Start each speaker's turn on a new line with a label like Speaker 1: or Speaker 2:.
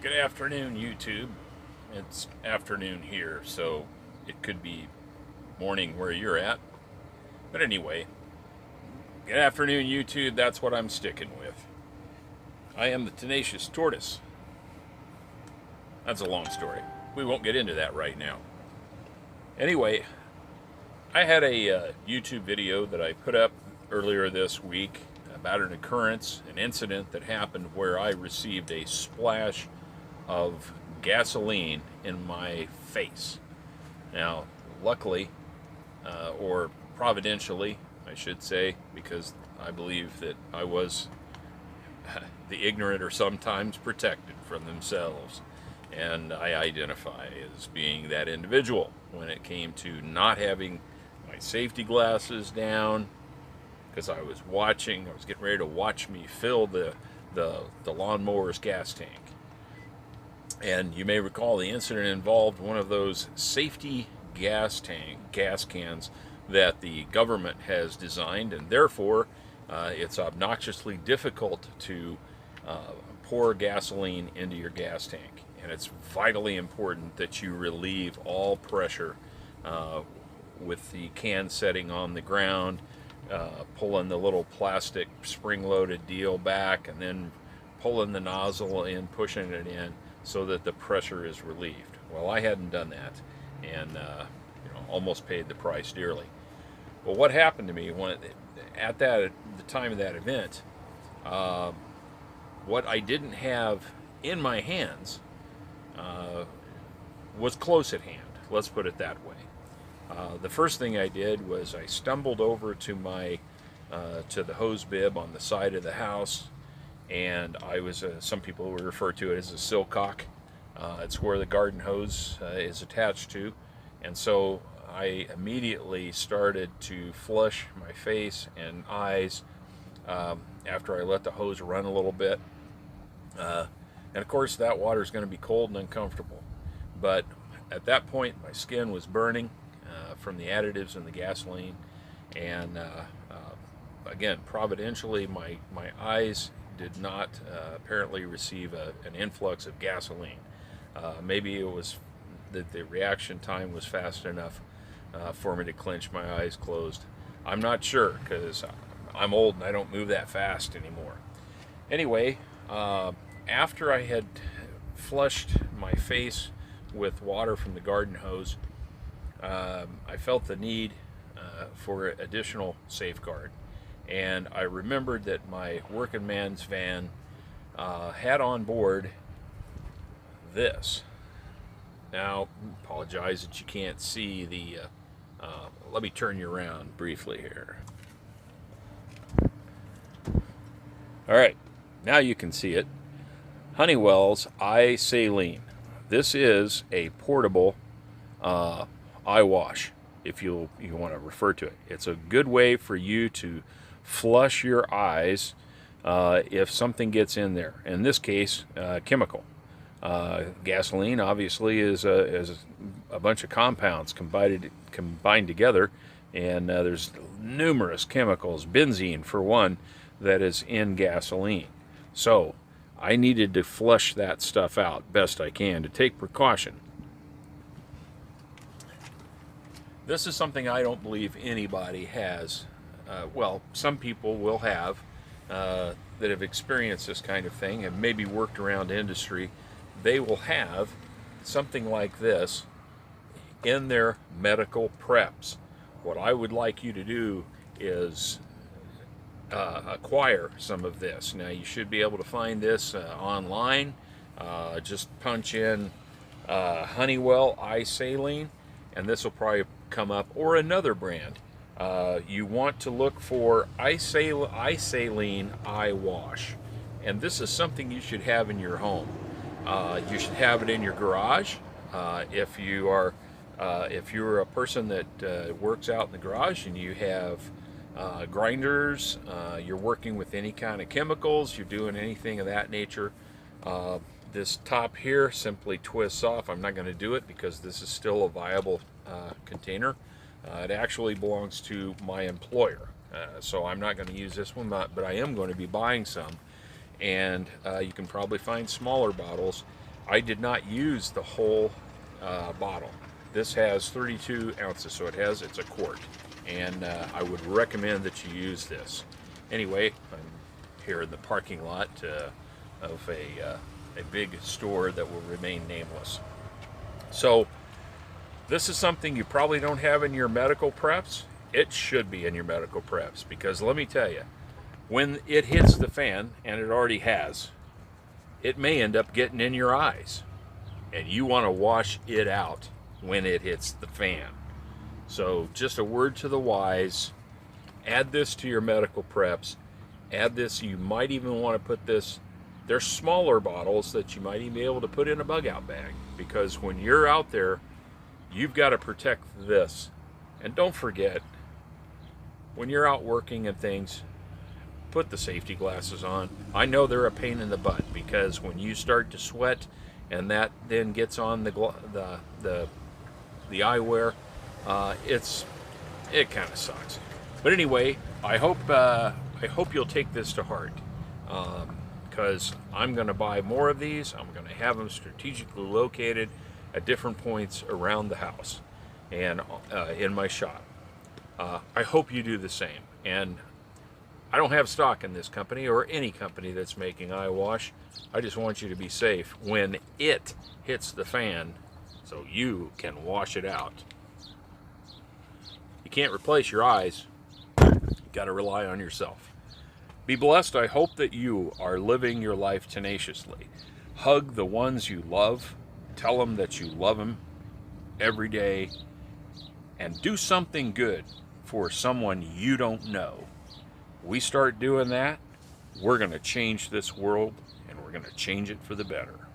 Speaker 1: Good afternoon, YouTube. It's afternoon here, so it could be morning where you're at. But anyway, good afternoon, YouTube. That's what I'm sticking with. I am the tenacious tortoise. That's a long story. We won't get into that right now. Anyway, I had a YouTube video that I put up earlier this week about an occurrence, an incident that happened where I received a splash of gasoline in my face. Now, luckily, or providentially, I should say, because I believe that I was the ignorant are sometimes protected from themselves, and I identify as being that individual when it came to not having my safety glasses down, because I was getting ready to watch me fill the lawnmower's gas tank. And you may recall the incident involved one of those safety gas cans that the government has designed, and therefore it's obnoxiously difficult to pour gasoline into your gas tank. And it's vitally important that you relieve all pressure with the can setting on the ground, pulling the little plastic spring-loaded deal back, and then pulling the nozzle in, pushing it in, so that the pressure is relieved. Well, I hadn't done that, and almost paid the price dearly. Well, what happened to me at the time of that event? What I didn't have in my hands was close at hand. Let's put it that way. The first thing I did was I stumbled over to the hose bib on the side of the house, and I was some people would refer to it as a silcock. It's where the garden hose is attached to, and so I immediately started to flush my face and eyes after I let the hose run a little bit. And of course that water is going to be cold and uncomfortable, but at that point my skin was burning from the additives in the gasoline, and again, providentially, my eyes did not apparently receive an influx of gasoline. Maybe it was that the reaction time was fast enough for me to clench my eyes closed. I'm not sure, because I'm old and I don't move that fast anymore. Anyway, after I had flushed my face with water from the garden hose, I felt the need for additional safeguard. And I remembered that my working man's van had on board this. Now, apologize that you can't see the, let me turn you around briefly here. All right, now you can see it. Honeywell's Eyesight. This is a portable eye wash, if you want to refer to it. It's a good way for you to flush your eyes if something gets in there. In this case, chemical. Gasoline obviously is a bunch of compounds combined together, and there's numerous chemicals, benzene for one, that is in gasoline. So I needed to flush that stuff out best I can to take precaution. This is something I don't believe anybody has. Well, some people will have that have experienced this kind of thing and maybe worked around industry. They will have something like this in their medical preps. What I would like you to do is acquire some of this. Now, you should be able to find this online. Just punch in Honeywell Eyesight, and this will probably come up, or another brand. You want to look for Eyesight Eye Wash, and this is something you should have in your home. You should have it in your garage. If you're a person that works out in the garage and you have grinders, you're working with any kind of chemicals, you're doing anything of that nature, this top here simply twists off. I'm not going to do it because this is still a viable container. It actually belongs to my employer, so I'm not going to use this one, but I am going to be buying some, and you can probably find smaller bottles. I did not use the whole bottle. This has 32 ounces, so it's a quart, and I would recommend that you use this. Anyway, I'm here in the parking lot of a big store that will remain nameless. So this is something you probably don't have in your medical preps. It should be in your medical preps, because let me tell you, when it hits the fan, and it already has, it may end up getting in your eyes, and you want to wash it out when it hits the fan. So just a word to the wise, add this to your medical preps. Add this, you might even want to put this, there's smaller bottles that you might even be able to put in a bug out bag, because when you're out there, you've got to protect this. And don't forget, when you're out working and things, put the safety glasses on. I know they're a pain in the butt, because when you start to sweat and that then gets on the eyewear, it kind of sucks. But anyway, I hope you'll take this to heart, because I'm going to buy more of these. I'm going to have them strategically located at different points around the house and in my shop. I hope you do the same. And I don't have stock in this company or any company that's making eye wash. I just want you to be safe when it hits the fan, so you can wash it out. You can't replace your eyes. You got to rely on yourself. Be blessed. I hope that you are living your life tenaciously. Hug the ones you love. Tell them that you love them every day. And do something good for someone you don't know. We start doing that, we're going to change this world, and we're going to change it for the better.